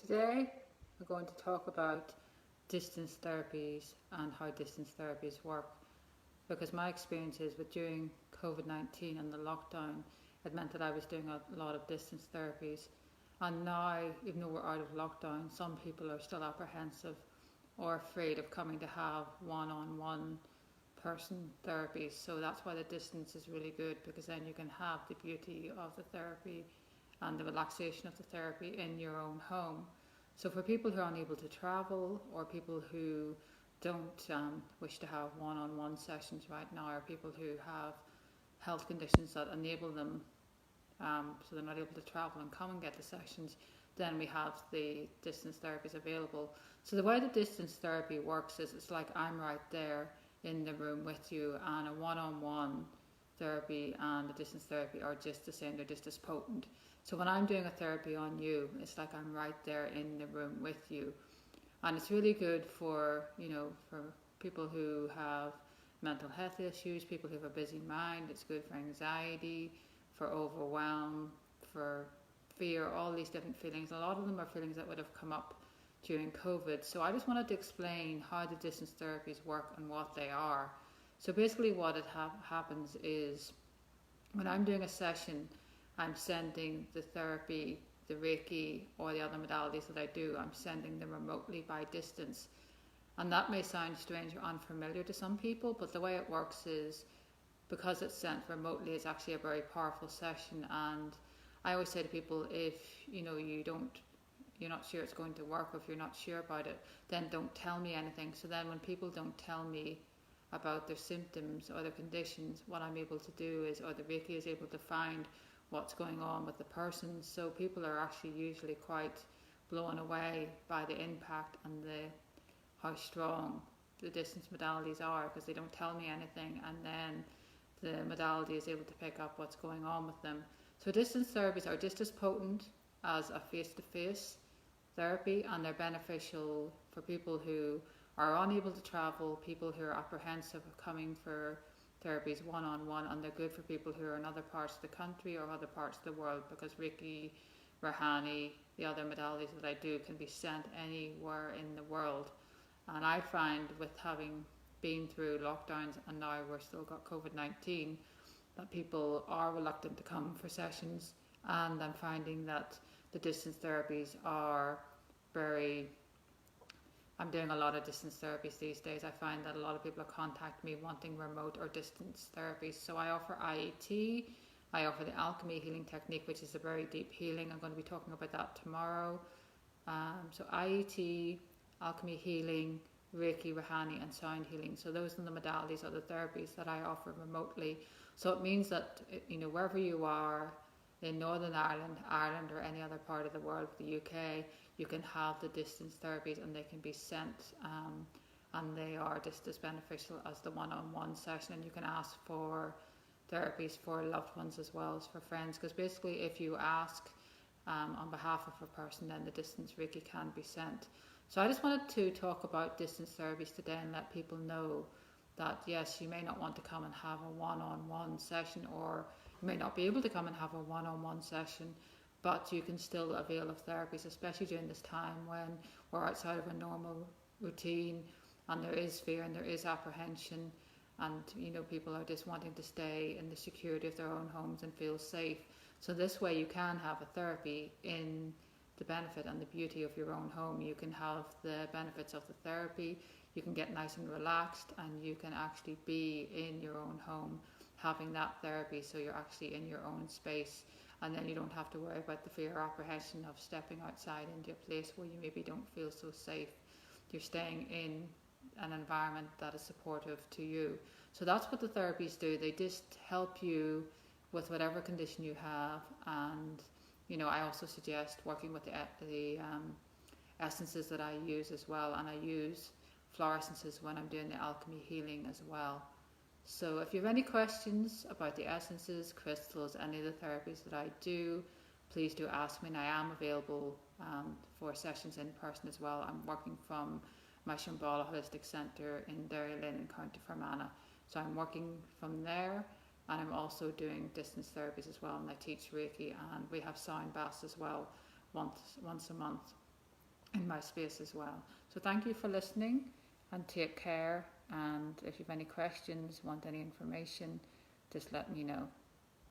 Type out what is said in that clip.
Today we're going to talk about distance therapies and how distance therapies work, because my experiences with during COVID-19 and the lockdown, it meant that I was doing a lot of distance therapies, and now, even though we're out of lockdown, some people are still apprehensive or afraid of coming to have one-on-one person therapies. So that's why the distance is really good, because then you can have the beauty of the therapy and the relaxation of the therapy in your own home. So for people who are unable to travel, or people who don't wish to have one-on-one sessions right now, or people who have health conditions that enable them, so they're not able to travel and come and get the sessions, then we have the distance therapies available. So the way the distance therapy works is it's like I'm right there in the room with you, and a one-on-one therapy and the distance therapy are just the same, they're just as potent. So when I'm doing a therapy on you, it's like I'm right there in the room with you. And it's really good for, for people who have mental health issues, people who have a busy mind. It's good for anxiety, for overwhelm, for fear, all these different feelings. A lot of them are feelings that would have come up during COVID. So I just wanted to explain how the distance therapies work and what they are. So basically what happens is, when I'm doing a session, I'm sending the therapy, the Reiki, or the other modalities that I do, I'm sending them remotely by distance. And that may sound strange or unfamiliar to some people, but the way it works is, because it's sent remotely, it's actually a very powerful session. And I always say to people, if you're not sure it's going to work, or if you're not sure about it, then don't tell me anything. So then when people don't tell me about their symptoms or their conditions, what I'm able to do is, or the Reiki is able to find what's going on with the person. So people are actually usually quite blown away by the impact and how strong the distance modalities are, because they don't tell me anything, and then the modality is able to pick up what's going on with them. So distance therapies are just as potent as a face-to-face therapy, and they're beneficial for people who are unable to travel, people who are apprehensive of coming for therapies one-on-one, and they're good for people who are in other parts of the country or other parts of the world, because Reiki, Rahani, the other modalities that I do can be sent anywhere in the world. And I find, with having been through lockdowns and now we're still got COVID-19, that people are reluctant to come for sessions, and I'm finding that the distance therapies are I'm doing a lot of distance therapies these days. I find that a lot of people contact me wanting remote or distance therapies. So I offer IET, I offer the alchemy healing technique, which is a very deep healing. I'm going to be talking about that tomorrow. So IET, alchemy healing, Reiki, Rahani, and sound healing. So those are the modalities or the therapies that I offer remotely. So it means that, wherever you are in Northern Ireland, Ireland, or any other part of the world, the UK, you can have the distance therapies, and they can be sent, and they are just as beneficial as the one-on-one session. And you can ask for therapies for loved ones as well as for friends, because basically if you ask on behalf of a person, then the distance Reiki can be sent. So I just wanted to talk about distance therapies today and let people know that yes, you may not want to come and have a one-on-one session, or you may not be able to come and have a one-on-one session, but you can still avail of therapies, especially during this time when we're outside of a normal routine, and there is fear and there is apprehension, and people are just wanting to stay in the security of their own homes and feel safe. So this way you can have a therapy in the benefit and the beauty of your own home. You can have the benefits of the therapy, you can get nice and relaxed, and you can actually be in your own home having that therapy, so you're actually in your own space, and then you don't have to worry about the fear or apprehension of stepping outside into a place where you maybe don't feel so safe. You're staying in an environment that is supportive to you. So that's what the therapies do. They just help you with whatever condition you have. And I also suggest working with the essences that I use as well, and I use flower essences when I'm doing the alchemy healing as well. So if you have any questions about the essences, crystals, any of the therapies that I do, please do ask me, and I am available for sessions in person as well. I'm working from my Shambhala Holistic Centre in Derry Lynn in County Fermanagh. So I'm working from there, and I'm also doing distance therapies as well, and I teach Reiki, and we have sound baths as well once a month. in my space as well. So thank you for listening, and take care. And if you have any questions, want any information, just let me know.